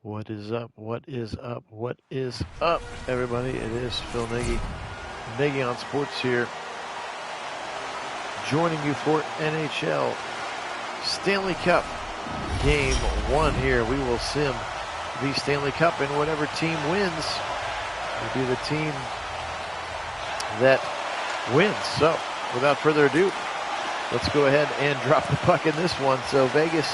What is up? What is up? What is up, everybody? It is Phil Nagy, Nagy on Sports here, joining you for NHL Stanley Cup Game 1 here. We will sim the Stanley Cup, and whatever team wins will be the team that wins. So, without further ado, let's go ahead and drop the puck in this one. So, Vegas,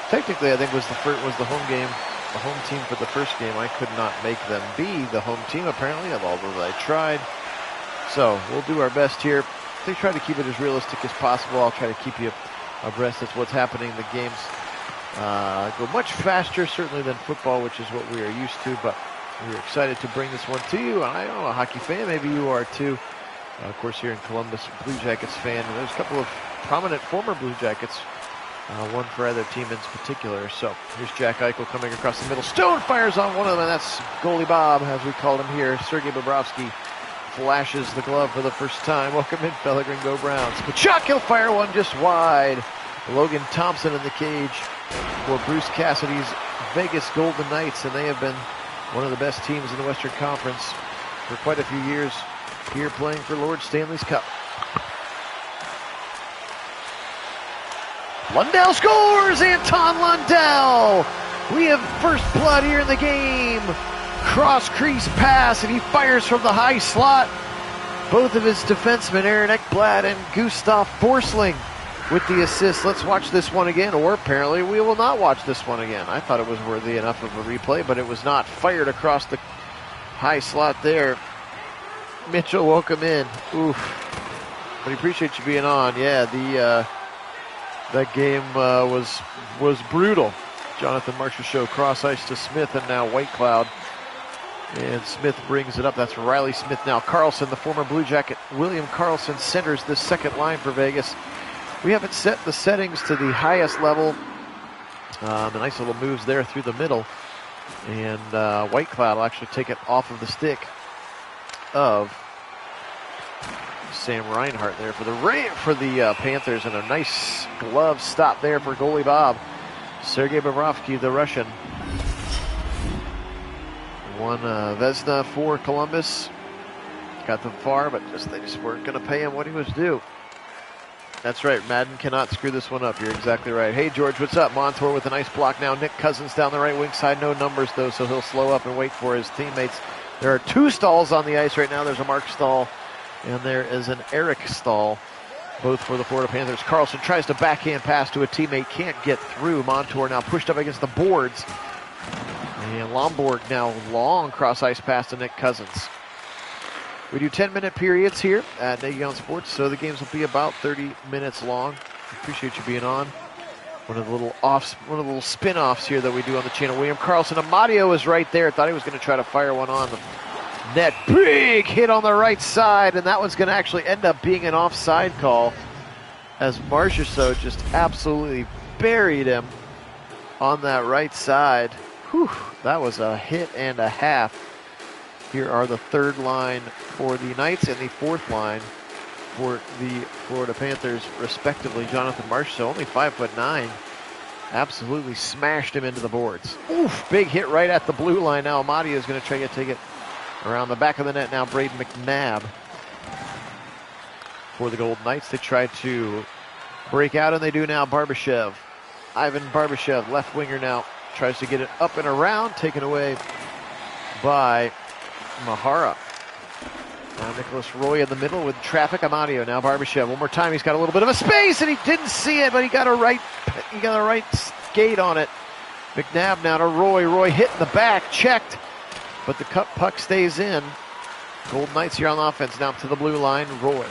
technically, I think was the home game. The home team for the first game. I could not make them be the home team, apparently, although I tried. So we'll do our best here. They try to keep it as realistic as possible. I'll try to keep you abreast of what's happening. The games go much faster, certainly, than football, which is what we are used to, but we're excited to bring this one to you. I'm a hockey fan. Maybe you are, too. Of course, here in Columbus, Blue Jackets fan. And there's a couple of prominent former Blue Jackets. One for either team in particular. So here's Jack Eichel coming across the middle. Stone fires on one of them, and that's goalie Bob, as we called him here. Sergei Bobrovsky flashes the glove for the first time. Welcome in, Go Browns. Kachuk, he'll fire one just wide. Logan Thompson in the cage for Bruce Cassidy's Vegas Golden Knights, and they have been one of the best teams in the Western Conference for quite a few years here playing for Lord Stanley's Cup. Lundell scores! Anton Lundell! We have first blood here in the game. Cross crease pass, and he fires from the high slot. Both of his defensemen, Aaron Ekblad and Gustav Forsling, with the assist. Let's watch this one again, or apparently we will not watch this one again. I thought it was worthy enough of a replay, but it was not. Fired across the high slot there. Mitchell, welcome in. Oof. But I appreciate you being on. Yeah, that game was brutal. Jonathan Marshall show cross ice to Smith, and now White Cloud. And Smith brings it up. That's Riley Smith now. Carlson, the former Blue Jacket. William Carlson centers this second line for Vegas. We haven't set the settings to the highest level. The nice little moves there through the middle. And White Cloud will actually take it off of the stick of Sam Reinhart there for the Panthers, and a nice glove stop there for goalie Bob. Sergei Bobrovsky, the Russian, won Vezina for Columbus. Got them far, but they just weren't going to pay him what he was due. That's right, Madden cannot screw this one up. You're exactly right. Hey, George, what's up? Montour with a nice block now. Nick Cousins down the right wing side. No numbers, though, so he'll slow up and wait for his teammates. There are two stalls on the ice right now. There's a Mark Stahl, and there is an Eric Stahl, both for the Florida Panthers. Carlson tries to backhand pass to a teammate, can't get through. Montour now pushed up against the boards. And Lomborg now long cross ice pass to Nick Cousins. We do 10-minute periods here at Nagy on Sports, so the games will be about 30 minutes long. Appreciate you being on. One of the little spin-offs here that we do on the channel. William Carlson, Amadio is right there. Thought he was going to try to fire one on the net. Big hit on the right side, and that one's going to actually end up being an offside call, as Marchessault just absolutely buried him on that right side. Whew, that was a hit and a half. Here are the third line for the Knights and the fourth line for the Florida Panthers, respectively. Jonathan Marchessault, only 5'9", absolutely smashed him into the boards. Oof, big hit right at the blue line. Now Amadio is going to try to take it around the back of the net. Now Braden McNabb for the Golden Knights. They try to break out, and they do now. Barbashev, Ivan Barbashev, left winger now, tries to get it up and around, taken away by Mahara. Now Nicholas Roy in the middle with traffic. Amadio, now Barbashev. One more time, he's got a little bit of a space, and he didn't see it, but he got a right skate on it. McNabb now to Roy. Roy hit in the back, checked, but the puck stays in. Golden Knights here on offense, now to the blue line. Roy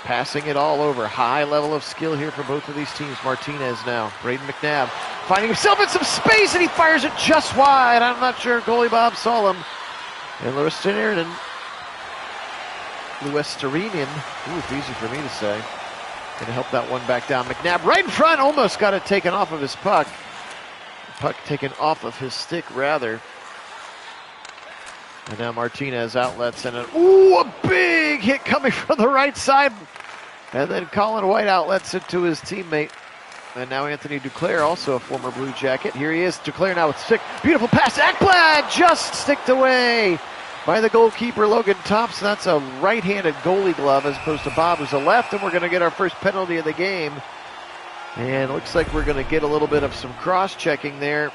passing it all over. High level of skill here for both of these teams. Martinez now. Braden McNabb finding himself in some space, and he fires it just wide. I'm not sure goalie Bob saw him. And Luistarinen. Ooh, it's easy for me to say. Going to help that one back down. McNabb right in front, almost got it taken off of his puck. Puck taken off of his stick, rather. And now Martinez outlets, and a big hit coming from the right side. And then Colin White outlets it to his teammate. And now Anthony Duclair, also a former Blue Jacket. Here he is, Duclair now with stick. Beautiful pass, Ekblad just sticked away by the goalkeeper, Logan Thompson. That's a right-handed goalie glove as opposed to Bob, who's a left, and we're going to get our first penalty of the game. And it looks like we're going to get a little bit of some cross-checking there.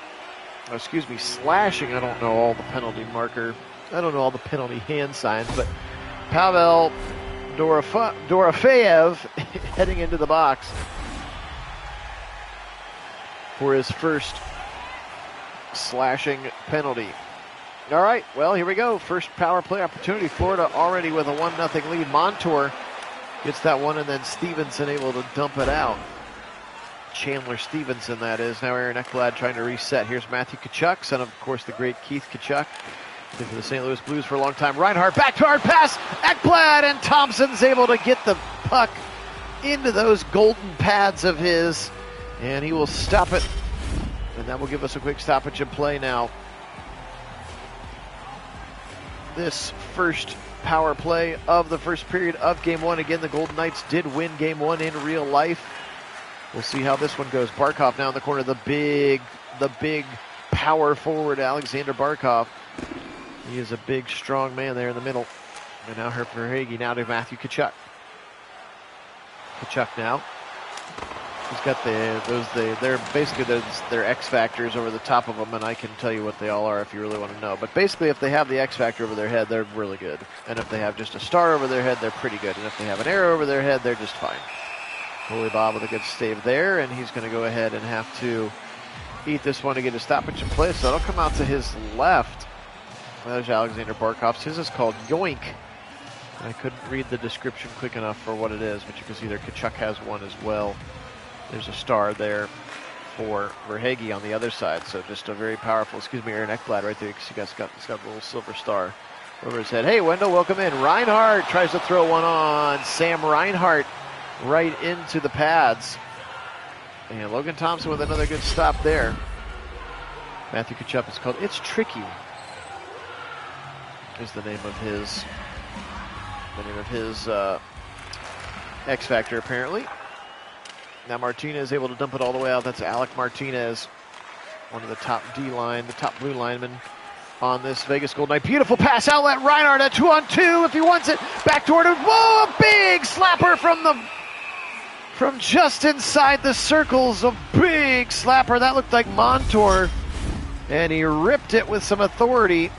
Oh, excuse me, slashing. I don't know all the penalty marker. I don't know all the penalty hand signs, but Pavel Dorofeyev heading into the box for his first slashing penalty. All right, well, here we go. First power play opportunity. Florida already with a 1-0 lead. Montour gets that one, and then Stevenson able to dump it out. Chandler Stevenson, that is. Now Aaron Ekblad trying to reset. Here's Matthew Tkachuk, son of course, the great Keith Tkachuk. Played for the St. Louis Blues for a long time. Reinhart, back to hard pass. Ekblad, and Thompson's able to get the puck into those golden pads of his, and he will stop it. And that will give us a quick stoppage in play now. This first power play of the first period of Game 1. Again, the Golden Knights did win Game 1 in real life. We'll see how this one goes. Barkov now in the corner, the big power forward, Alexander Barkov. He is a big, strong man there in the middle. And now Verhaeghe now to Matthew Tkachuk. Tkachuk now. He's got they're basically their X factors over the top of them, and I can tell you what they all are if you really want to know. But basically, if they have the X factor over their head, they're really good. And if they have just a star over their head, they're pretty good. And if they have an arrow over their head, they're just fine. Holy Bob with a good save there, and he's going to go ahead and have to eat this one to get a stoppage in play. So that'll come out to his left. There's Alexander Barkov's. His is called Yoink. I couldn't read the description quick enough for what it is, but you can see there Tkachuk has one as well. There's a star there for Verhaeghe on the other side. So just a very powerful, Aaron Ekblad right there. He's got a little silver star over his head. Hey, Wendell, welcome in. Reinhart tries to throw one on Sam Reinhart right into the pads. And Logan Thompson with another good stop there. Matthew Tkachuk is called It's Tricky. Is the name of his X Factor apparently. Now Martinez able to dump it all the way out. That's Alec Martinez, one of the top D-line, the top blue linemen on this Vegas Golden Knight. Beautiful pass outlet. Reinhart at 2-on-2 if he wants it. Back toward him. Whoa, a big slapper from just inside the circles. A big slapper. That looked like Montour. And he ripped it with some authority.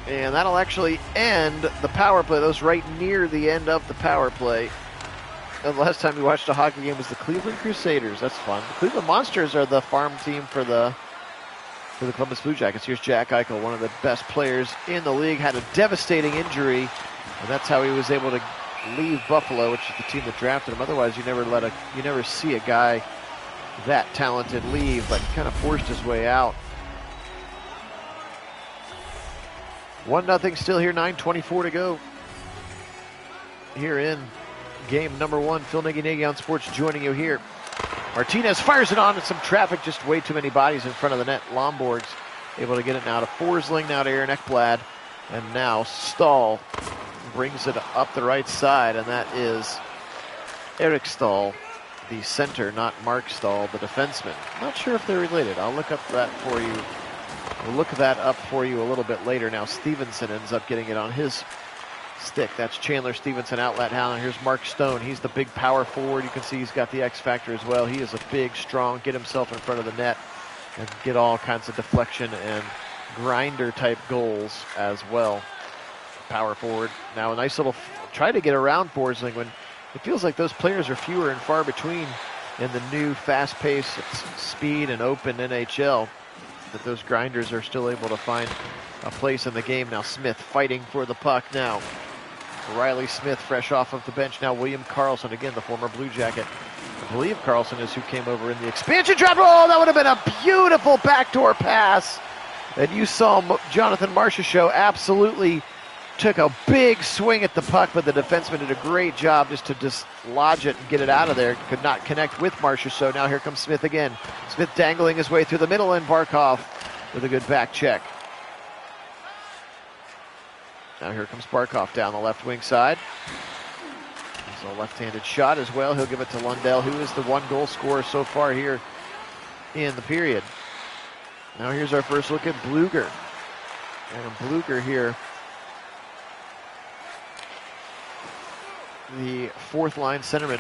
And that'll actually end the power play. That was right near the end of the power play. And the last time we watched a hockey game was the Cleveland Crusaders. That's fun. The Cleveland Monsters are the farm team for the Columbus Blue Jackets. Here's Jack Eichel, one of the best players in the league, had a devastating injury, and that's how he was able to leave Buffalo, which is the team that drafted him. Otherwise, you never see a guy that talented leave, but he kind of forced his way out. 1-0 still here, 9:24 to go. Here in game number 1, Phil Nagy on Sports joining you here. Martinez fires it on in some traffic, just way too many bodies in front of the net. Lomborg's able to get it now to Forsling, now to Aaron Ekblad, and now Stahl brings it up the right side, and that is Eric Stahl, the center, not Mark Stahl, the defenseman. Not sure if they're related. I'll look up that for you. We'll look that up for you a little bit later. Now Stevenson ends up getting it on his stick. That's Chandler Stevenson outlet now. Here's Mark Stone. He's the big power forward. You can see he's got the X factor as well. He is a big, strong, get himself in front of the net and get all kinds of deflection and grinder type goals as well. Power forward. Now a nice little try to get around Forsling when it feels like those players are fewer and far between in the new fast-paced speed and open NHL, that those grinders are still able to find a place in the game. Now Smith fighting for the puck now. Riley Smith fresh off of the bench. Now William Karlsson, again the former Blue Jacket. I believe Karlsson is who came over in the expansion draft. Oh, that would have been a beautiful backdoor pass. And you saw Jonathan Marchessault absolutely took a big swing at the puck, but the defenseman did a great job just to dislodge it and get it out of there. Could not connect with Marchessault. Now here comes Smith again. Smith dangling his way through the middle, and Barkov with a good back check. Now here comes Barkov down the left wing side. So left-handed shot as well. He'll give it to Lundell, who is the 1-goal scorer so far here in the period. Now here's our first look at Bluger. And Bluger here, the 4th-line centerman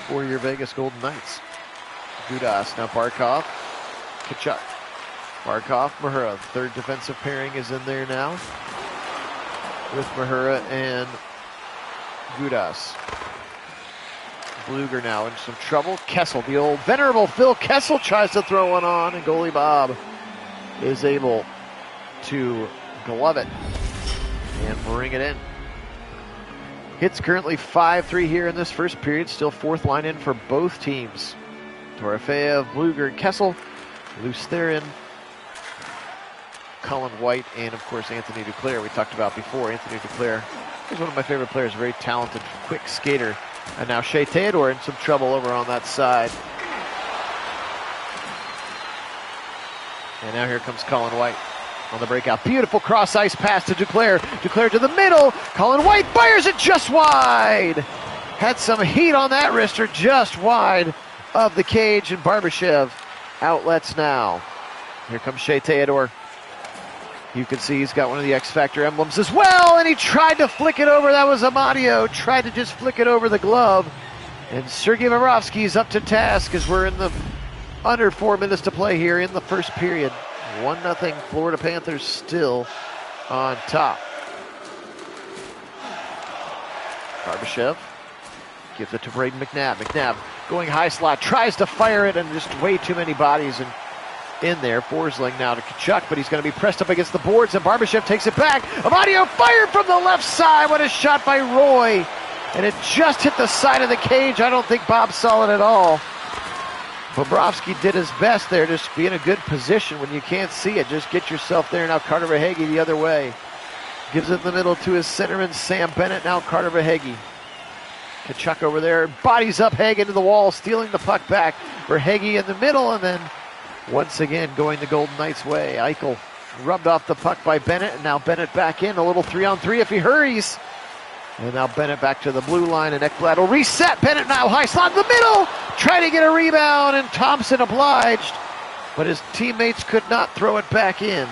for your Vegas Golden Knights. Gudas, now Barkov, Tkachuk. Barkov, Mahura, the 3rd defensive pairing is in there now with Mahura and Gudas. Bluger now in some trouble. Kessel, the old venerable Phil Kessel, tries to throw one on, and goalie Bob is able to glove it and bring it in. Hits currently 5-3 here in this first period. Still 4th line in for both teams. Torofeev, Bluger, and Kessel. Lusterin, Colin White, and of course Anthony Duclair, we talked about before. Anthony Duclair is one of my favorite players, very talented, quick skater. And now Shea Theodore in some trouble over on that side. And now here comes Colin White on the breakout. Beautiful cross-ice pass to Duclair. Duclair to the middle. Colin White fires it just wide. Had some heat on that wrister, just wide of the cage, and Barbashev outlets now. Here comes Shea Theodore. You can see he's got one of the X Factor emblems as well, and he tried to flick it over. That was Amadio. Tried to just flick it over the glove. And Sergei Bobrovsky's up to task as we're in the under 4 minutes to play here in the first period. 1-0 Florida Panthers still on top. Barbashev gives it to Braden McNabb. McNabb going high slot, tries to fire it, and just way too many bodies in there. Forsling now to Tkachuk, but he's going to be pressed up against the boards, and Barbashev takes it back. Amadio fired from the left side. What a shot by Roy. And it just hit the side of the cage. I don't think Bob saw it at all. Bobrovsky did his best there, just be in a good position when you can't see it. Just get yourself there. Now Carter Verhaeghe the other way. Gives it in the middle to his centerman, Sam Bennett. Now Carter Verhaeghe. Tkachuk over there. Bodies up Hague into the wall, stealing the puck back. Verhaeghe in the middle, and then once again going the Golden Knights' way. Eichel rubbed off the puck by Bennett, and now Bennett back in. A little 3-on-3 if he hurries. And now Bennett back to the blue line, and Ekblad will reset. Bennett now high slot in the middle. Try to get a rebound, and Thompson obliged. But his teammates could not throw it back in.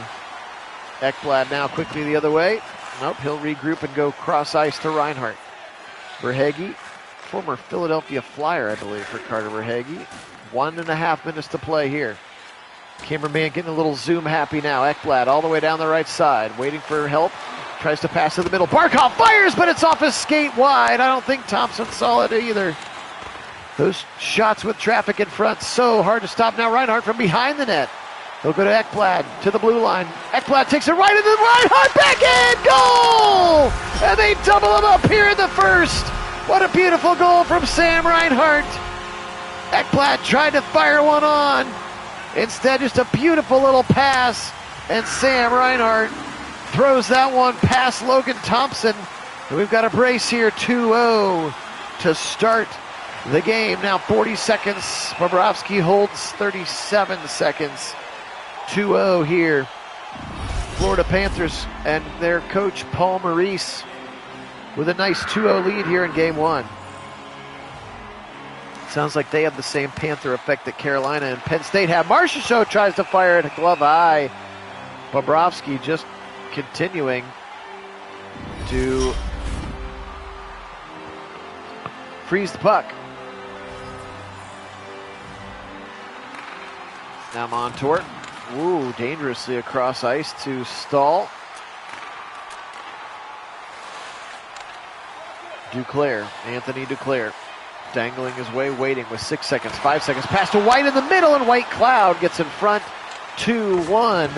Ekblad now quickly the other way. Nope, he'll regroup and go cross ice to Reinhart. Verhaeghe, former Philadelphia Flyer, I believe, for Carter Verhaeghe. 1.5 minutes to play here. Cameraman getting a little zoom happy now. Ekblad all the way down the right side, waiting for help. Tries to pass to the middle. Barkov fires, but it's off his skate wide. I don't think Thompson saw it either. Those shots with traffic in front, so hard to stop. Now Reinhart from behind the net. He'll go to Ekblad, to the blue line. Ekblad takes it right into the Reinhart, back in, goal! And they double him up here in the first. What a beautiful goal from Sam Reinhart. Ekblad tried to fire one on. Instead, just a beautiful little pass. And Sam Reinhart throws that one past Logan Thompson. And we've got a brace here, 2-0 to start the game. Now 40 seconds. Bobrovsky holds 37 seconds. 2-0 here. Florida Panthers and their coach Paul Maurice with a nice 2-0 lead here in game one. Sounds like they have the same Panther effect that Carolina and Penn State have. Marchessault tries to fire it, glove eye. Bobrovsky just continuing to freeze the puck. Now Montour. Ooh, dangerously across ice to Stahl. Duclair, Anthony Duclair, dangling his way, waiting with 6 seconds, 5 seconds. Pass to White in the middle, and White Cloud gets in front. 2-1,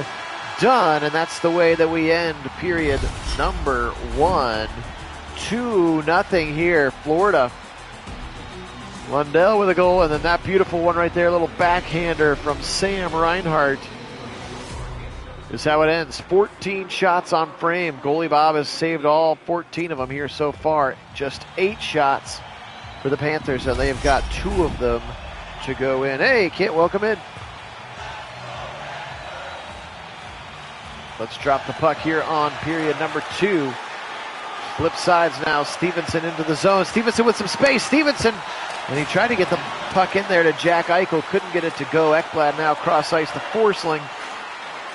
done, and that's the way that we end period number one. 2-0 here, Florida. Lundell with a goal, and then that beautiful one right there, a little backhander from Sam Reinhart. Is how it ends. 14 shots on frame. Goalie Bob has saved all 14 of them here so far. Just 8 shots for the Panthers, and they have got 2 of them to go in. Hey, Kit, welcome in. Let's drop the puck here on period number 2. Flip sides now. Stevenson into the zone. Stevenson with some space. Stevenson, and he tried to get the puck in there to Jack Eichel. Couldn't get it to go. Ekblad now cross ice to Forsling.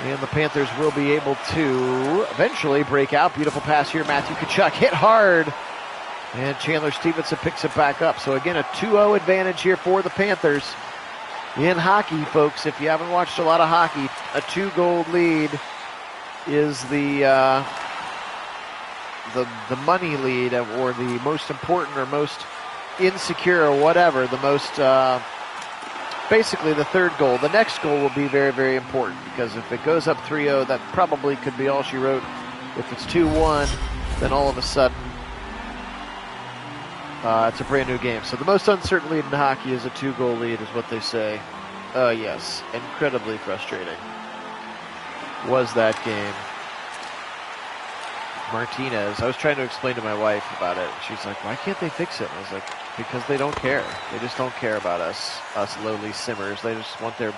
And the Panthers will be able to eventually break out. Beautiful pass here. Matthew Tkachuk hit hard. And Chandler Stevenson picks it back up. So again, a 2-0 advantage here for the Panthers. In hockey, folks, if you haven't watched a lot of hockey, a 2-goal lead is the money lead, or the most important or most insecure or whatever, the most, basically the third goal. The next goal will be very, very important, because if it goes up 3-0, that probably could be all she wrote. If it's 2-1, then all of a sudden, it's a brand new game. So the most uncertain lead in hockey is a 2-goal lead, is what they say. Yes, incredibly frustrating was that game. Martinez, I was trying to explain to my wife about it. She's like, why can't they fix it? And I was like, because they don't care. They just don't care about us lowly simmers. They just want their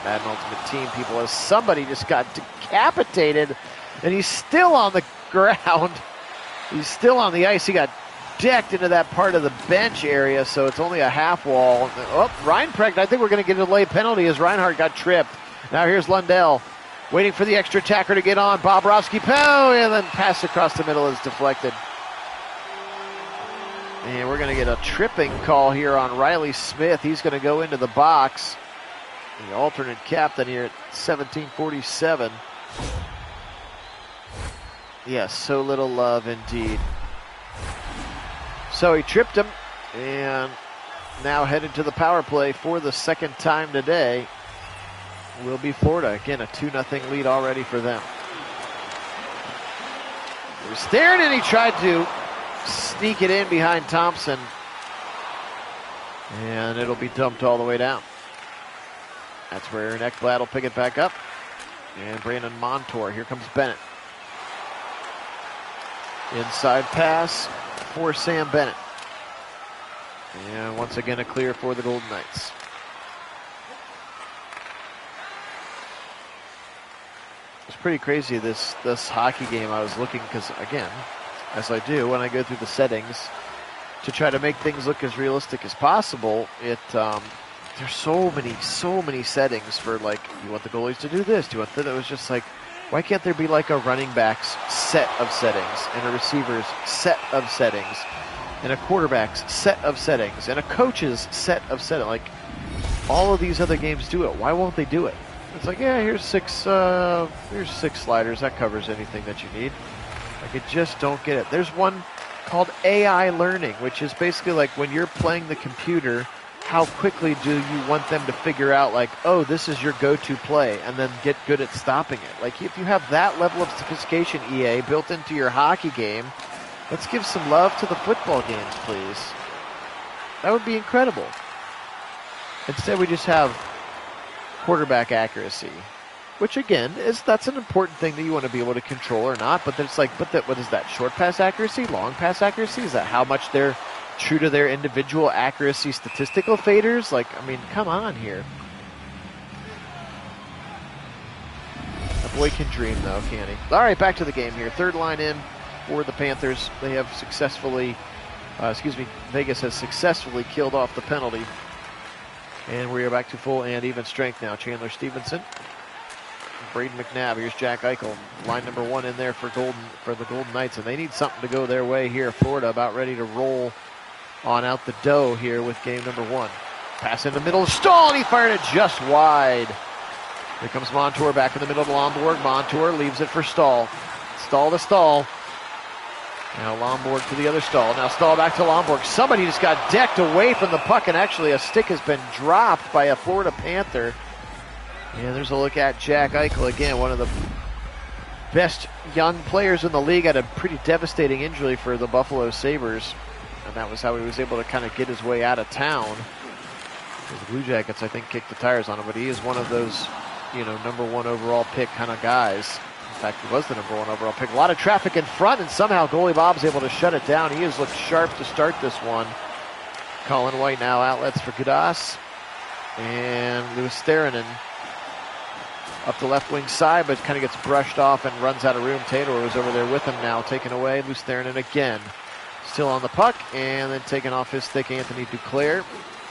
Madden Ultimate Team people. As somebody just got decapitated, and he's still on the ground. He's still on the ice. He got decked into that part of the bench area, so it's only a half wall. Oh, Reinprecht, I think we're going to get a delayed penalty as Reinhardt got tripped. Now here's Lundell, waiting for the extra attacker to get on. Bobrovsky, and then pass across the middle is deflected. And we're going to get a tripping call here on Riley Smith. He's going to go into the box. The alternate captain here at 17:47. Yes, so little love indeed. So he tripped him, and now headed to the power play for the second time today will be Florida. Again, a 2-0 lead already for them. He was staring, and he tried to sneak it in behind Thompson, and it'll be dumped all the way down. That's where Aaron Ekblad will pick it back up, and Brandon Montour. Here comes Bennett. Inside pass for Sam Bennett. And once again, a clear for the Golden Knights. It's pretty crazy, this hockey game. I was looking, because again, as I do when I go through the settings, to try to make things look as realistic as possible, there's so many settings for, like, you want the goalies to do this, do you want that? It was just like, why can't there be like a running back's set of settings, and a receiver's set of settings, and a quarterback's set of settings, and a coach's set of settings? Like, all of these other games do it. Why won't they do it? It's like, yeah, here's six sliders. That covers anything that you need. Like, I just don't get it. There's one called AI learning, which is basically like when you're playing the computer, how quickly do you want them to figure out, like, oh, this is your go-to play, and then get good at stopping it? Like, if you have that level of sophistication, EA, built into your hockey game, let's give some love to the football games, please. That would be incredible. Instead, we just have quarterback accuracy, which again that's an important thing that you want to be able to control or not. But it's like, what is that? Short pass accuracy, long pass accuracy? Is that how much they're true to their individual accuracy statistical faders? Like, I mean, come on here. A boy can dream, though, can't he? All right, back to the game here. Third line in for the Panthers. They have successfully, Vegas has successfully killed off the penalty. And we are back to full and even strength now. Chandler Stevenson, Braden McNabb. Here's Jack Eichel, line number 1 in there for the Golden Knights, and they need something to go their way here. Florida about ready to roll on out the dough here with game number 1. Pass in the middle, Stahl, and he fired it just wide. Here comes Montour back in the middle of Lomborg. Montour leaves it for Stahl. Stahl to Stahl. Now Lomborg to the other Stahl. Now Stahl back to Lomborg. Somebody just got decked away from the puck, and actually a stick has been dropped by a Florida Panther. And there's a look at Jack Eichel again, one of the best young players in the league. Had a pretty devastating injury for the Buffalo Sabres, and that was how he was able to kind of get his way out of town. The Blue Jackets, I think, kicked the tires on him, but he is one of those, number 1 overall pick kind of guys. In fact, he was the number 1 overall pick. A lot of traffic in front, and somehow goalie Bob's able to shut it down. He has looked sharp to start this one. Colin White now outlets for Gadas, and Louis Sterinen up the left wing side, but kind of gets brushed off and runs out of room. Taylor was over there with him now, taken away. Lustainen again, still on the puck, and then taken off his stick, Anthony Duclair.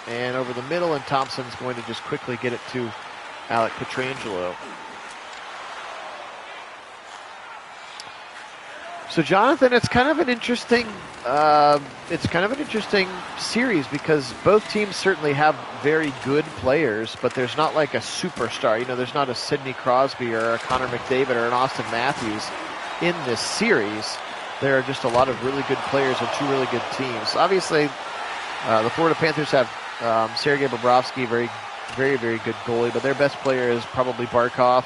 And over the middle, and Thompson's going to just quickly get it to Alec Pietrangelo. So Jonathan, it's kind of an interesting series because both teams certainly have very good players, but there's not like a superstar. You know, there's not a Sidney Crosby or a Connor McDavid or an Austin Matthews in this series. There are just a lot of really good players and two really good teams. Obviously, the Florida Panthers have Sergei Bobrovsky, very good goalie, but their best player is probably Barkov,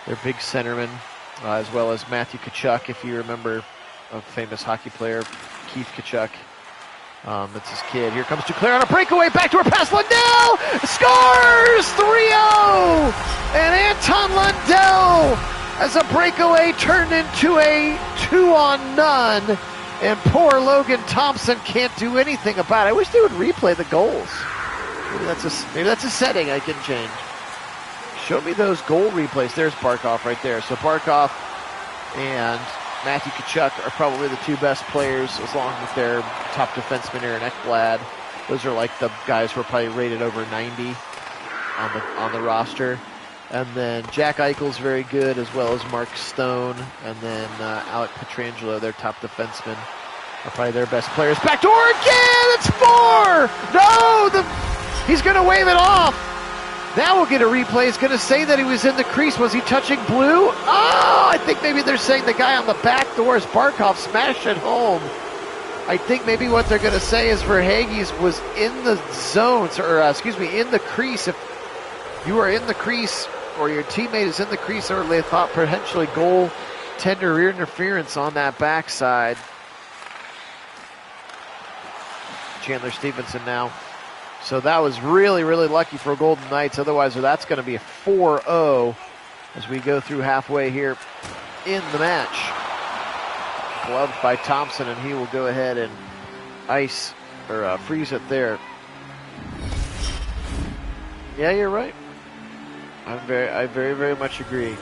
their big centerman. As well as Matthew Tkachuk, if you remember a famous hockey player, Keith Tkachuk. That's his kid. Here comes Duclair on a breakaway, backdoor pass, Lundell scores 3-0! And Anton Lundell as a breakaway turned into a 2-on-none, and poor Logan Thompson can't do anything about it. I wish they would replay the goals. Maybe that's a setting I can change. Show me those goal replays. There's Barkov right there. So Barkov and Matthew Tkachuk are probably the two best players, as long as their top defenseman Aaron Ekblad. Those are like the guys who are probably rated over 90 on the roster. And then Jack Eichel's very good, as well as Mark Stone. And then Alec Pietrangelo, their top defenseman, are probably their best players. Backdoor again! It's 4! No! He's going to wave it off. Now we'll get a replay. It's going to say that he was in the crease. Was he touching blue? Oh, I think maybe they're saying the guy on the back door is Barkov, smashed it home. I think maybe what they're going to say is Verhaeghe was in the zones, or in the crease. If you are in the crease or your teammate is in the crease, or they thought potentially goaltender rear interference on that backside. Chandler Stevenson now. So that was really, really lucky for Golden Knights. Otherwise, that's going to be a 4-0 as we go through halfway here in the match. Gloved by Thompson, and he will go ahead and freeze it there. Yeah, you're right. I very, very much agree.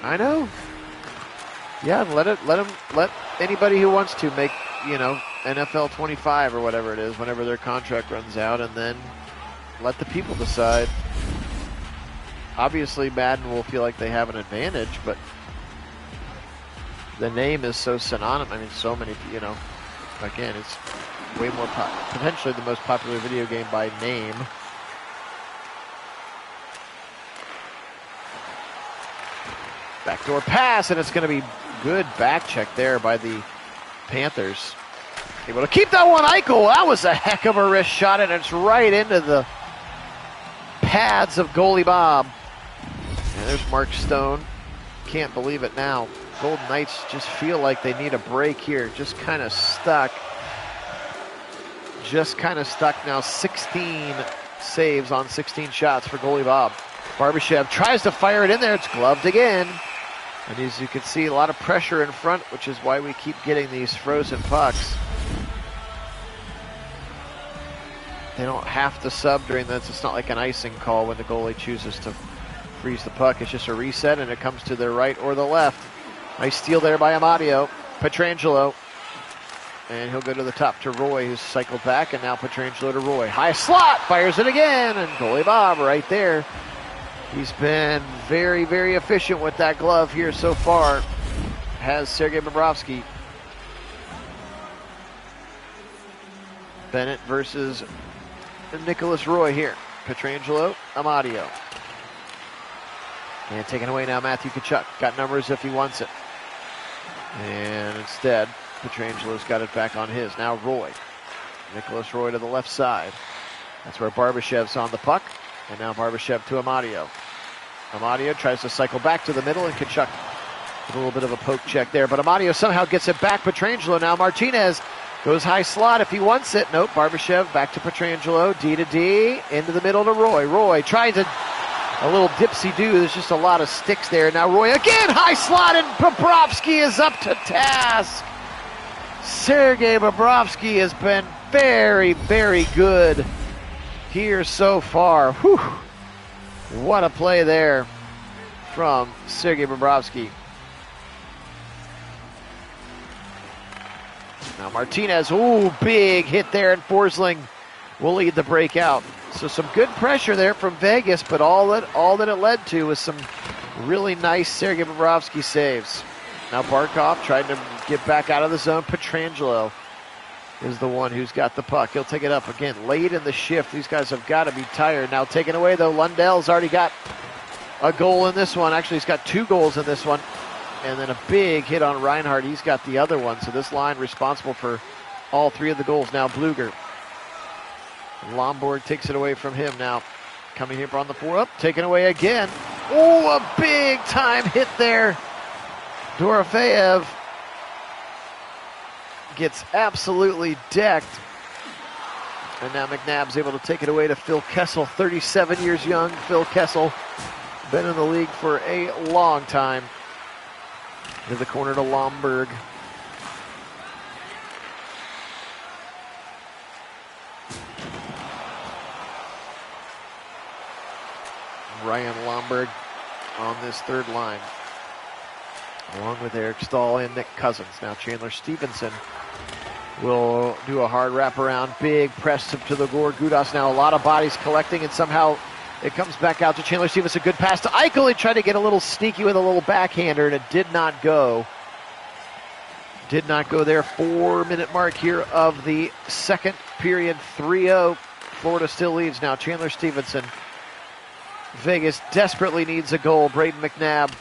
I know. Yeah, let anybody who wants to make, NFL 25 or whatever it is, whenever their contract runs out, and then let the people decide. Obviously, Madden will feel like they have an advantage, but the name is so synonymous. I mean, so many, again, it's way more potentially the most popular video game by name. Backdoor pass, and it's going to be good back check there by the Panthers. Able to keep that one, Eichel. That was a heck of a wrist shot, and it's right into the pads of goalie Bob. And there's Mark Stone. Can't believe it now. Golden Knights just feel like they need a break here. Just kind of stuck. Now. 16 saves on 16 shots for goalie Bob. Barbashev tries to fire it in there. It's gloved again. And as you can see, a lot of pressure in front, which is why we keep getting these frozen pucks. They don't have to sub during this. It's not like an icing call when the goalie chooses to freeze the puck. It's just a reset, and it comes to the right or the left. Nice steal there by Amadio. Pietrangelo. And he'll go to the top to Roy, who's cycled back, and now Pietrangelo to Roy. High slot, fires it again, and goalie Bob right there. He's been very, very efficient with that glove here so far. Has Sergei Bobrovsky. Bennett versus Nicholas Roy here. Pietrangelo, Amadio. And taken away now, Matthew Tkachuk. Got numbers if he wants it. And instead, Pietrangelo's got it back on his. Now Roy. Nicholas Roy to the left side. That's where Barbashev's on the puck. And now Barbashev to Amadio. Amadio tries to cycle back to the middle, and Tkachuk with a little bit of a poke check there. But Amadio somehow gets it back. Pietrangelo now. Martinez goes high slot if he wants it. Nope. Barbashev back to Pietrangelo. D to D. Into the middle to Roy. Roy tries a little dipsy-do. There's just a lot of sticks there. Now Roy again. High slot, and Bobrovsky is up to task. Sergei Bobrovsky has been very, very good here so far. Whew. What a play there from Sergei Bobrovsky. Now Martinez, ooh, big hit there, and Forsling will lead the breakout. So some good pressure there from Vegas, but all that it led to was some really nice Sergei Bobrovsky saves. Now Barkov trying to get back out of the zone. Pietrangelo is the one who's got the puck. He'll take it up again late in the shift. These guys have got to be tired. Now taken away though. Lundell's already got a goal in this one. Actually, he's got 2 goals in this one. And then a big hit on Reinhardt. He's got the other one. So this line responsible for all 3 of the goals. Now Bluger. Lomborg takes it away from him now. Coming here on the 4 up. Taken away again. Oh, a big time hit there. Dorofeyev gets absolutely decked. And now McNabb's able to take it away to Phil Kessel, 37 years young. Phil Kessel, been in the league for a long time. To the corner to Lomberg. Ryan Lomberg on this 3rd line, along with Eric Stahl and Nick Cousins. Now Chandler Stevenson will do a hard wraparound, big press up to the goal. Gudas now, a lot of bodies collecting, and somehow it comes back out to Chandler Stevenson. Good pass to Eichel. He tried to get a little sneaky with a little backhander, and it did not go. Did not go there. 4-minute mark here of the second period. 3-0. Florida still leads now. Chandler Stevenson. Vegas desperately needs a goal. Braden McNabb.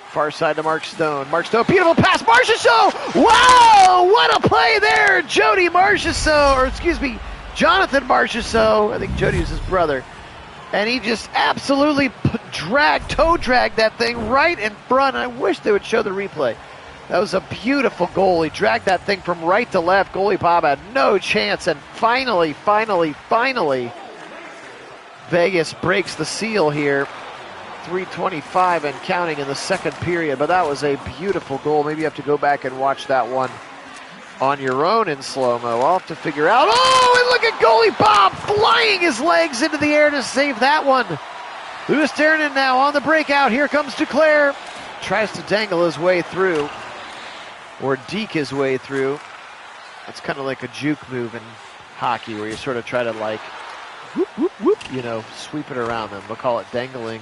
Far side to Mark Stone. Mark Stone, beautiful pass. Marchessault! Wow! What a play there! Jody Marchessault, or excuse me, Jonathan Marchessault. I think Jody is his brother. And he just absolutely toe dragged that thing right in front. I wish they would show the replay. That was a beautiful goal. He dragged that thing from right to left. Goalie Bob had no chance. And finally, Vegas breaks the seal here. 3:25 and counting in the second period. But that was a beautiful goal. Maybe you have to go back and watch that one on your own in slow-mo. I'll have to figure out. Oh, and look at goalie Bob flying his legs into the air to save that one. Louis Ternan now on the breakout. Here comes Duclair. Tries to dangle his way through, or deke his way through. It's kind of like a juke move in hockey where you sort of try to like, whoop, whoop, whoop, sweep it around them. They'll call it dangling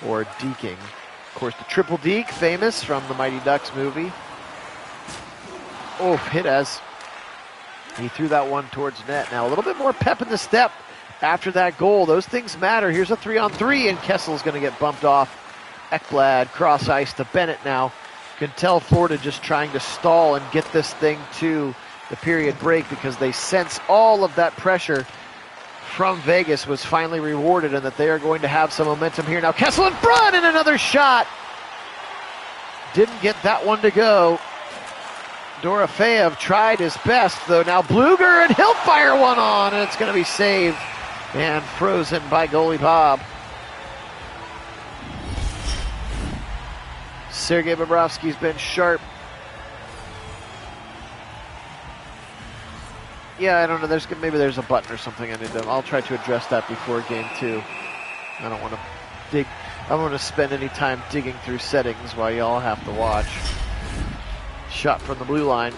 or deking. Of course, the triple deke, famous from the Mighty Ducks movie. Oh, hit as he threw that one towards net. Now a little bit more pep in the step after that goal. Those things matter. Here's a 3-on-3, and Kessel's going to get bumped off. Ekblad cross ice to Bennett now. You can tell Florida just trying to stall and get this thing to the period break because they sense all of that pressure from Vegas was finally rewarded and that they are going to have some momentum here. Now Kessel in front and another shot. Didn't get that one to go. Dorofeyev tried his best though. Now Bluger, and he'll fire one on, and it's going to be saved and frozen by goalie Bob. Sergei Bobrovsky's been sharp. Yeah, I don't know. Maybe there's a button or something I need to. I'll try to address that before game 2. I don't want to dig. I don't want to spend any time digging through settings while y'all have to watch. Shot from the blue line.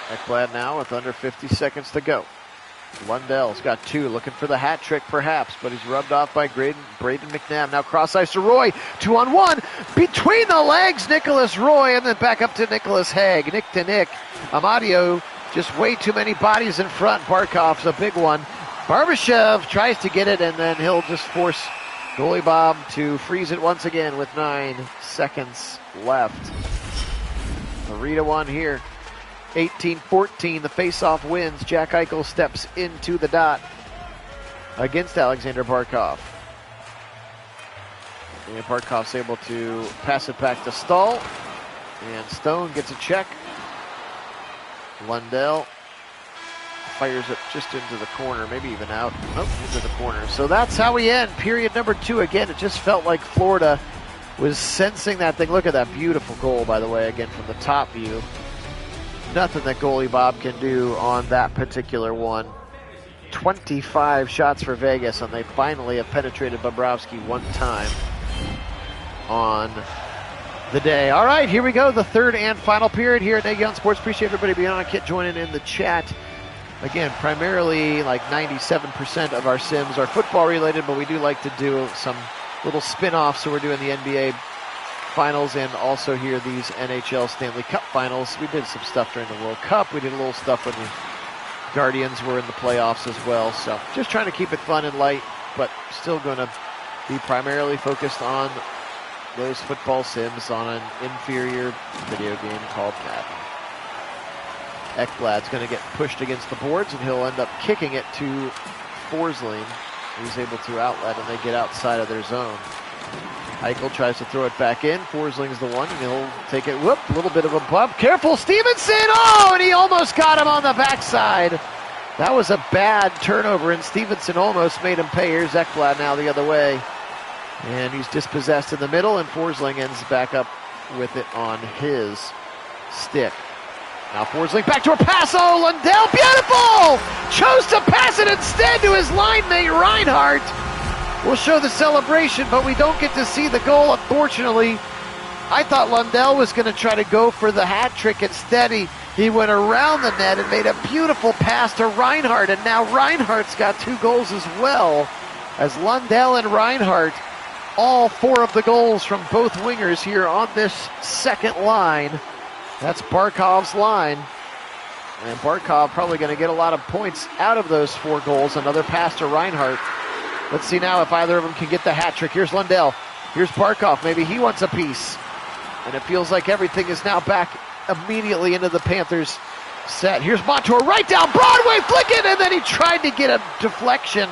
Ekblad now with under 50 seconds to go. Lundell's got 2, looking for the hat trick perhaps, but he's rubbed off by Braden McNabb. Now cross ice to Roy, 2-on-1, between the legs, Nicholas Roy, and then back up to Nicholas Haig. Nick to Nick. Amadio, just way too many bodies in front. Barkov's a big one. Barbashev tries to get it, and then he'll just force goalie Bob to freeze it once again with 9 seconds left. 3-1 here. 18-14, the face-off wins. Jack Eichel steps into the dot against Alexander Barkov. And Barkov's able to pass it back to Stahl. And Stone gets a check. Lundell fires it just into the corner, maybe even out. Nope, into the corner. So that's how we end period number 2. Again, it just felt like Florida was sensing that thing. Look at that beautiful goal, by the way, again from the top view. Nothing that goalie Bob can do on that particular one. 25 shots for Vegas, and they finally have penetrated Bobrovsky one time on the day. All right, here we go, the third and final period here at Pnagsports Sports. Appreciate everybody being on. Kit joining in the chat. Again, primarily like 97% of our sims are football related, but we do like to do some little spin-offs. So we're doing the NBA Finals and also here these NHL Stanley Cup Finals. We did some stuff during the World Cup. We did a little stuff when the Guardians were in the playoffs as well. So just trying to keep it fun and light, but still going to be primarily focused on those football sims on an inferior video game called Madden. Ekblad's going to get pushed against the boards, and he'll end up kicking it to Forsling. He's able to outlet, and they get outside of their zone. Eichel tries to throw it back in. Forsling's the one, and he'll take it. Whoop, a little bit of a bump. Careful, Stevenson! Oh, and he almost got him on the backside. That was a bad turnover, and Stevenson almost made him pay. Here's Ekblad now the other way. And he's dispossessed in the middle, and Forsling ends back up with it on his stick. Now Forsling back to a pass. Oh, Lundell, beautiful! Chose to pass it instead to his line mate, Reinhart. We'll show the celebration, but we don't get to see the goal, unfortunately. I thought Lundell was going to try to go for the hat trick. Instead, he went around the net and made a beautiful pass to Reinhart, and now Reinhart's got 2 goals as well, as Lundell and Reinhart, all 4 of the goals from both wingers here on this second line. That's Barkov's line, and Barkov probably going to get a lot of points out of those 4 goals. Another pass to Reinhart. Let's see now if either of them can get the hat trick. Here's Lundell. Here's Barkov. Maybe he wants a piece. And it feels like everything is now back immediately into the Panthers set. Here's Montour right down Broadway, flicking, and then he tried to get a deflection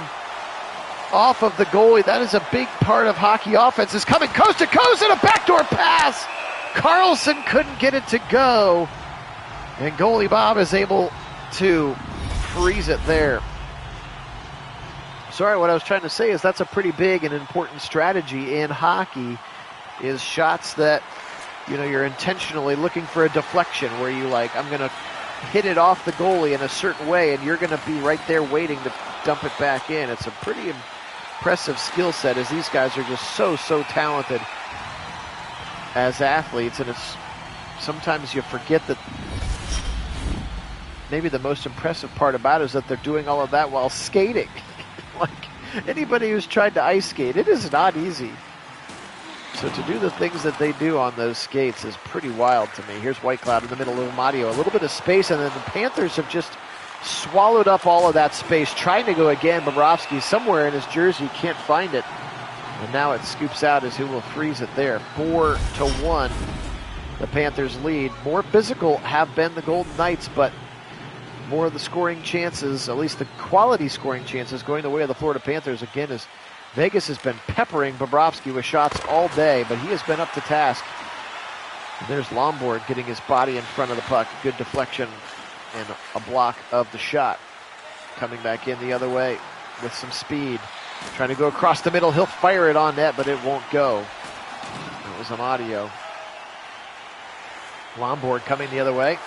off of the goalie. That is a big part of hockey offense. Is coming coast to coast and a backdoor pass. Carlson couldn't get it to go. And goalie Bob is able to freeze it there. Sorry, what I was trying to say is that's a pretty big and important strategy in hockey, is shots that, you know, you're intentionally looking for a deflection where you like, I'm going to hit it off the goalie in a certain way, and you're going to be right there waiting to dump it back in. It's a pretty impressive skill set, as these guys are just so talented as athletes, and it's sometimes you forget that maybe the most impressive part about it is that they're doing all of that while skating. Like anybody who's tried to ice skate, it is not easy. So to do the things that they do on those skates is pretty wild to me. Here's Whitecloud in the middle of Mario. A little bit of space, and then the Panthers have just swallowed up all of that space, trying to go again. Bobrovsky somewhere in his jersey, can't find it. And now it scoops out as he will freeze it there. 4-1, the Panthers lead. More physical have been the Golden Knights, but more of the scoring chances, at least the quality scoring chances, going the way of the Florida Panthers again, as Vegas has been peppering Bobrovsky with shots all day, but he has been up to task. And there's Lombard getting his body in front of the puck. Good deflection and a block of the shot. Coming back in the other way with some speed. Trying to go across the middle. He'll fire it on net, but it won't go. That was Amadio. Lombard coming the other way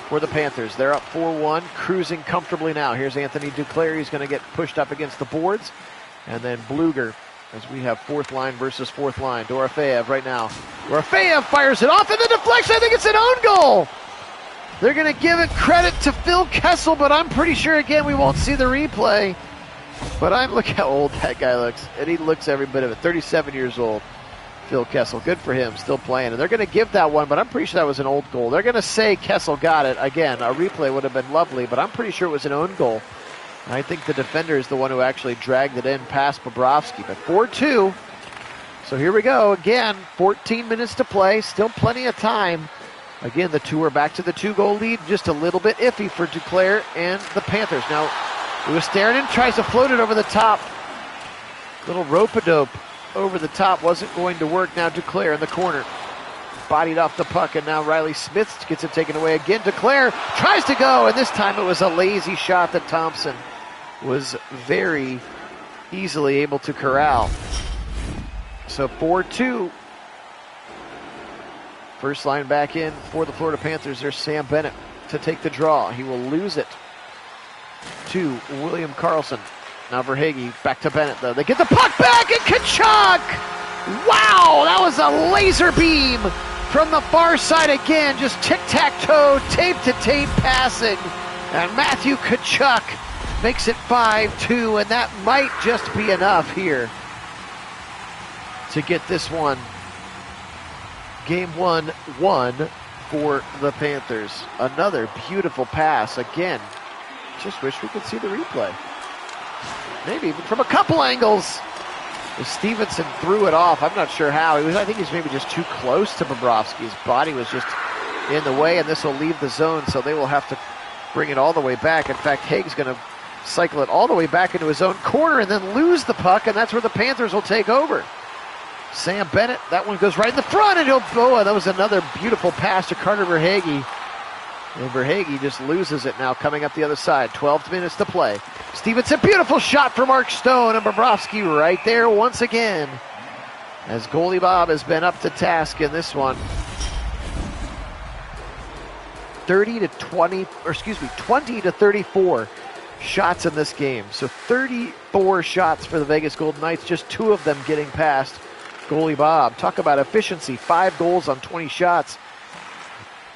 for the Panthers. They're up 4-1, cruising comfortably now. Here's Anthony Duclair. He's going to get pushed up against the boards. And then Bluger, as we have 4th line versus 4th line. Dorofeyev right now. Dorofeyev fires it off in the deflection. I think it's an own goal. They're going to give it credit to Phil Kessel, but I'm pretty sure, again, we won't see the replay. But look how old that guy looks. And he looks every bit of it. 37 years old, Phil Kessel. Good for him, still playing. And they're going to give that one, but I'm pretty sure that was an old goal. They're going to say Kessel got it. Again, a replay would have been lovely, but I'm pretty sure it was an own goal. And I think the defender is the one who actually dragged it in past Bobrovsky. But 4-2. So here we go. Again, 14 minutes to play. Still plenty of time. Again, the two are back to the 2-goal lead. Just a little bit iffy for Duclair and the Panthers. Now, it was Steranen, tries to float it over the top. Little rope-a-dope over the top wasn't going to work. Now Duclair in the corner. Bodied off the puck, and now Riley Smith gets it taken away again. Duclair tries to go, and this time it was a lazy shot that Thompson was very easily able to corral. So 4-2. First line back in for the Florida Panthers. There's Sam Bennett to take the draw. He will lose it to William Karlsson. Now Verhaeghe back to Bennett, though. They get the puck back, and Tkachuk! Wow, that was a laser beam from the far side again. Just tic-tac-toe, tape-to-tape passing. And Matthew Tkachuk makes it 5-2, and that might just be enough here to get this one. Game 1-1 for the Panthers. Another beautiful pass again. Just wish we could see the replay. Maybe even from a couple angles. Stevenson threw it off. I'm not sure how. I think he's maybe just too close to Bobrovsky. His body was just in the way, and this will leave the zone, so they will have to bring it all the way back. In fact, Haig's going to cycle it all the way back into his own corner and then lose the puck, and that's where the Panthers will take over. Sam Bennett, that one goes right in the front, and that was another beautiful pass to Carter Verhaeghe. And Verhaeghe just loses it now, coming up the other side. 12 minutes to play. Stevenson, beautiful shot for Mark Stone, and Bobrovsky right there once again. As goalie Bob has been up to task in this one. 20 to 34 shots in this game. So 34 shots for the Vegas Golden Knights, just 2 of them getting past goalie Bob. Talk about efficiency. 5 goals on 20 shots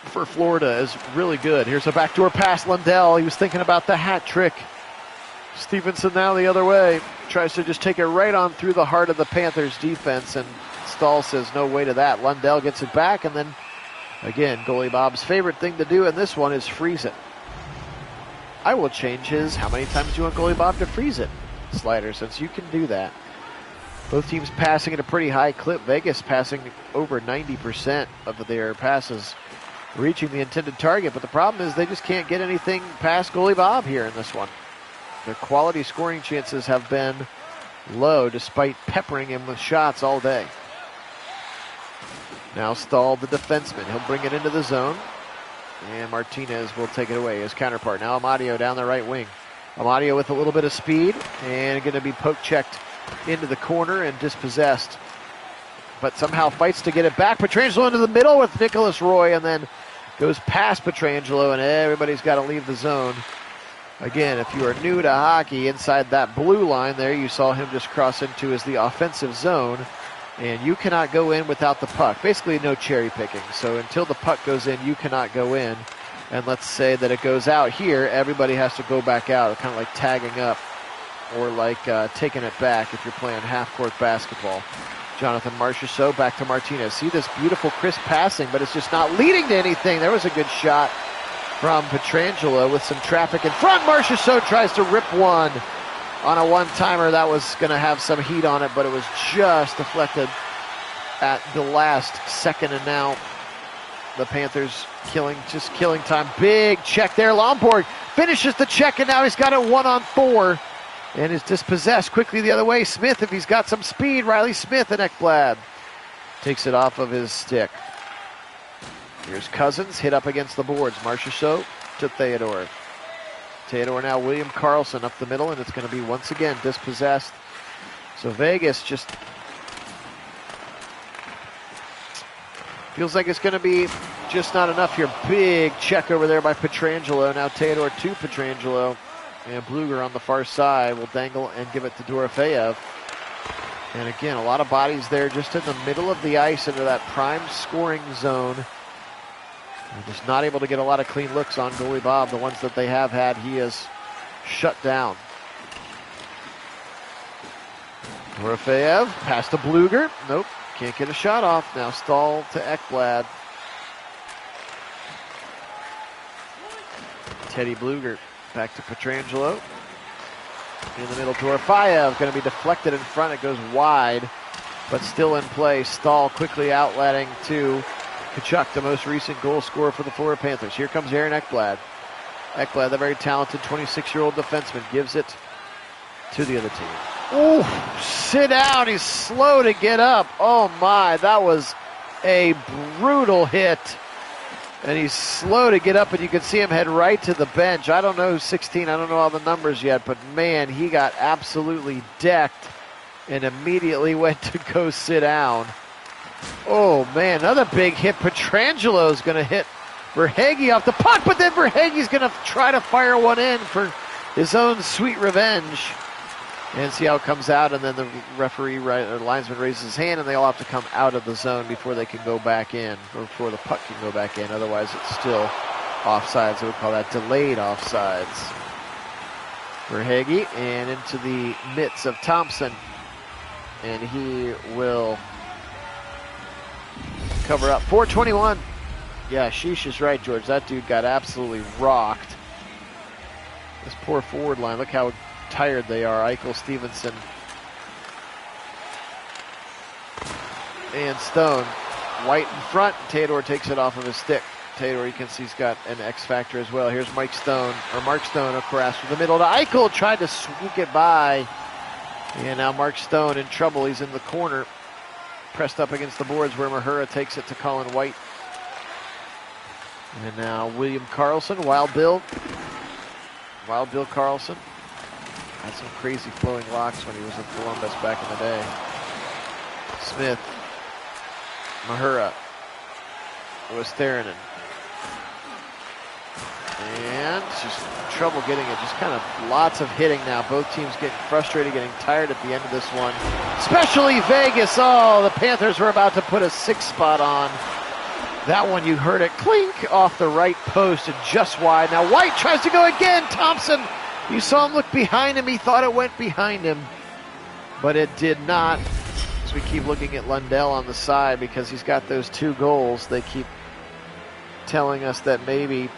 for Florida is really good. Here's a backdoor pass. Lundell, he was thinking about the hat trick. Stevenson now the other way. Tries to just take it right on through the heart of the Panthers defense, and Stahl says no way to that. Lundell gets it back, and then again, goalie Bob's favorite thing to do in this one is freeze it. I will change his how many times do you want goalie Bob to freeze it slider, since you can do that. Both teams passing at a pretty high clip. Vegas passing over 90% of their passes reaching the intended target, but the problem is they just can't get anything past goalie Bob here in this one. Their quality scoring chances have been low despite peppering him with shots all day. Now Stahl, the defenseman, he'll bring it into the zone, and Martinez will take it away, his counterpart. Now Amadio down the right wing. Amadio with a little bit of speed, and going to be poke-checked into the corner and dispossessed, but somehow fights to get it back. Pietrangelo into the middle with Nicholas Roy, and then goes past Pietrangelo, and everybody's got to leave the zone. Again, if you are new to hockey, inside that blue line there, you saw him just cross into is the offensive zone, and you cannot go in without the puck. Basically no cherry picking. So until the puck goes in, you cannot go in. And let's say that it goes out here, everybody has to go back out, kind of like tagging up or like taking it back if you're playing half-court basketball. Jonathan Marchessault back to Martinez. See this beautiful crisp passing, but it's just not leading to anything. There was a good shot from Pietrangelo with some traffic in front. Marchessault tries to rip one on a one-timer. That was going to have some heat on it, but it was just deflected at the last second, and now the Panthers killing time. Big check there. Lomborg finishes the check, and now he's got it 1-on-4 and is dispossessed quickly the other way. Smith, if he's got some speed, Riley Smith, and Ekblad takes it off of his stick. Here's Cousins, hit up against the boards. Marchessault to Theodore. Theodore now William Karlsson up the middle, and it's going to be once again dispossessed. So Vegas just feels like it's going to be just not enough here. Big check over there by Pietrangelo. Now Theodore to Pietrangelo. And Bluger on the far side will dangle and give it to Dorofeyev. And again, a lot of bodies there just in the middle of the ice into that prime scoring zone. They're just not able to get a lot of clean looks on goalie Bob. The ones that they have had, he has shut down. Dorofeyev, pass to Bluger. Nope, can't get a shot off. Now Stahl to Ekblad. Teddy Bluger back to Pietrangelo. In the middle, Dorofeyev going to be deflected in front. It goes wide, but still in play. Stahl quickly outletting to Tkachuk, the most recent goal scorer for the Florida Panthers. Here comes Aaron Ekblad. Ekblad, the very talented 26-year-old defenseman, gives it to the other team. Ooh, sit down. He's slow to get up. Oh my, that was a brutal hit. And he's slow to get up, and you can see him head right to the bench. I don't know who's 16. I don't know all the numbers yet, but man, he got absolutely decked and immediately went to go sit down. Oh, man, another big hit. Petrangelo's going to hit Verhaeghe off the puck, but then Verhaeghe's going to try to fire one in for his own sweet revenge. And see how it comes out, and then the referee, linesman raises his hand, and they all have to come out of the zone before they can go back in, or before the puck can go back in. Otherwise, it's still offsides. So we call that delayed offsides. Verhaeghe, and into the mitts of Thompson. And he will cover up. 4:21. Yeah, Sheesh is right, George. That dude got absolutely rocked. This poor forward line, look how tired they are. Eichel, Stevenson, and Stone. White in front. Theodore takes it off of his stick. Theodore, you can see he's got an X factor as well. Here's Mark Stone across from the middle to Eichel. Tried to sneak it by. And now Mark Stone in trouble. He's in the corner. Pressed up against the boards where Mahura takes it to Colin White. And now William Karlsson, Wild Bill Karlsson. Had some crazy flowing locks when he was in Columbus back in the day. Smith, Mahura, Westeranen. And just trouble getting it. Just kind of lots of hitting now. Both teams getting frustrated, getting tired at the end of this one. Especially Vegas. Oh, the Panthers were about to put a 6 spot on. That one, you heard it clink off the right post and just wide. Now White tries to go again. Thompson, you saw him look behind him. He thought it went behind him, but it did not. As we keep looking at Lundell on the side because he's got those 2 goals. They keep telling us that maybe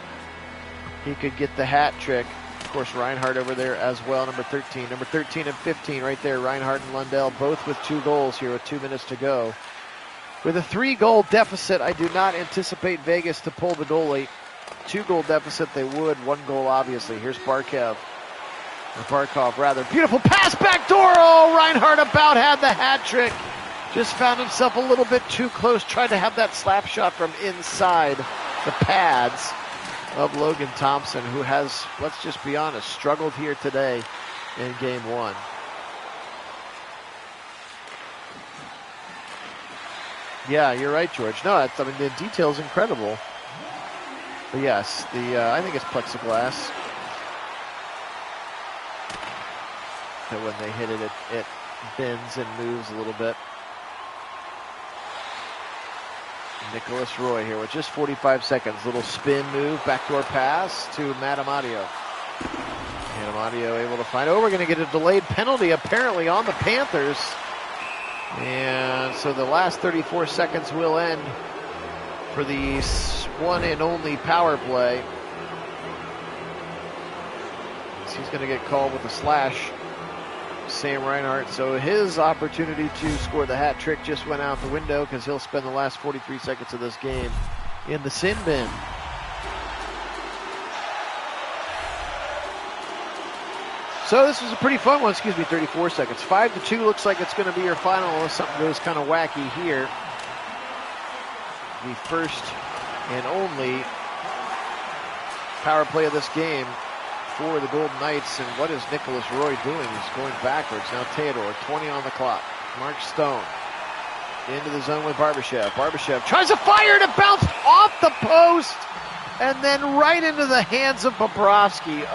he could get the hat trick. Of course, Reinhardt over there as well, number 13. Number 13 and 15 right there, Reinhardt and Lundell, both with 2 goals here with 2 minutes to go. With a 3-goal deficit, I do not anticipate Vegas to pull the goalie. 2-goal deficit, they would. 1 goal, obviously. Here's Barkov. Beautiful pass back door. Oh, Reinhardt about had the hat trick. Just found himself a little bit too close. Tried to have that slap shot from inside the pads of Logan Thompson, who has, let's just be honest, struggled here today in game 1. Yeah, you're right, George. No, I mean, the detail's incredible. But yes, I think it's plexiglass. That when they hit it, it bends and moves a little bit. Nicholas Roy here with just 45 seconds. Little spin move, backdoor pass to Matt Amadio. And Amadio able to find, we're going to get a delayed penalty apparently on the Panthers. And so the last 34 seconds will end for the one and only power play. So he's going to get called with a slash, Sam Reinhart. So his opportunity to score the hat trick just went out the window because he'll spend the last 43 seconds of this game in the sin bin. So this was a pretty fun one, 34 seconds. 5-2 looks like it's going to be your final unless something goes kind of wacky here. The first and only power play of this game for the Golden Knights. And what is Nicholas Roy doing? He's going backwards. Now Theodore, 20 on the clock. Mark Stone into the zone with Barbashev. Barbashev tries to fire and it bounced off the post and then right into the hands of Bobrovsky.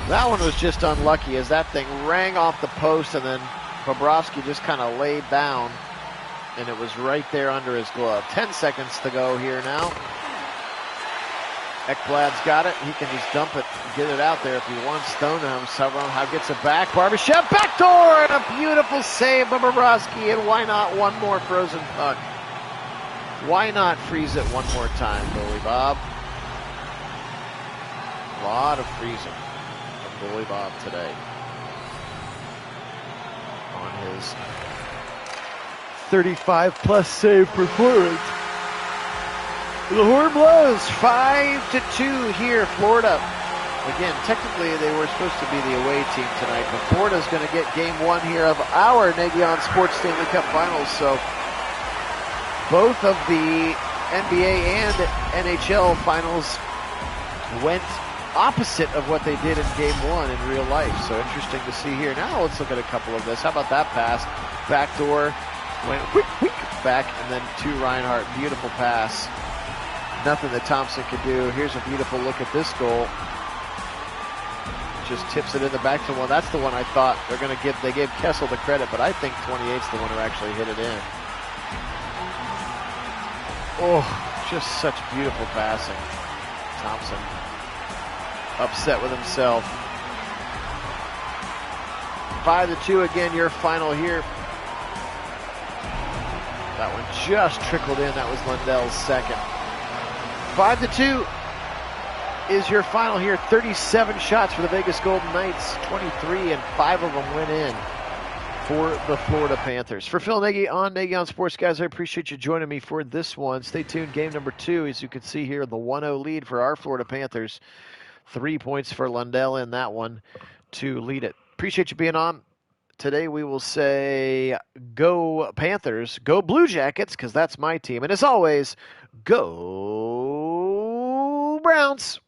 That one was just unlucky as that thing rang off the post and then Bobrovsky just kind of laid down and it was right there under his glove. 10 seconds to go here now. Ekblad's got it. He can just dump it, get it out there if he wants. Stone somehow gets it back. Barbashev backdoor and a beautiful save by Bobrovsky. And why not one more frozen puck? Why not freeze it one more time, goalie Bob? A lot of freezing. Goalie Bob today on his 35-plus save performance. The horn blows 5-2 here, Florida. Again, technically they were supposed to be the away team tonight, but Florida's going to get game 1 here of our Nagion Sports Stanley Cup Finals. So both of the NBA and NHL Finals went opposite of what they did in game 1 in real life. So interesting to see here. Now let's look at a couple of this. How about that pass? Backdoor went quick. back, and then to Reinhart. Beautiful pass. Nothing that Thompson could do. Here's a beautiful look at this goal. Just tips it in the back to one. That's the one I thought they're going to give. They gave Kessel the credit, but I think 28's the one who actually hit it in. Oh, just such beautiful passing. Thompson upset with himself. 5-2 again, your final here. That one just trickled in. That was Lundell's second. 5-2 is your final here. 37 shots for the Vegas Golden Knights. 23, and 5 of them went in for the Florida Panthers. For Phil Nagy on Nagy on Sports, guys, I appreciate you joining me for this one. Stay tuned. Game number 2, as you can see here, the 1-0 lead for our Florida Panthers. 3 points for Lundell in that one to lead it. Appreciate you being on. Today we will say go Panthers, go Blue Jackets, because that's my team. And as always, go Browns.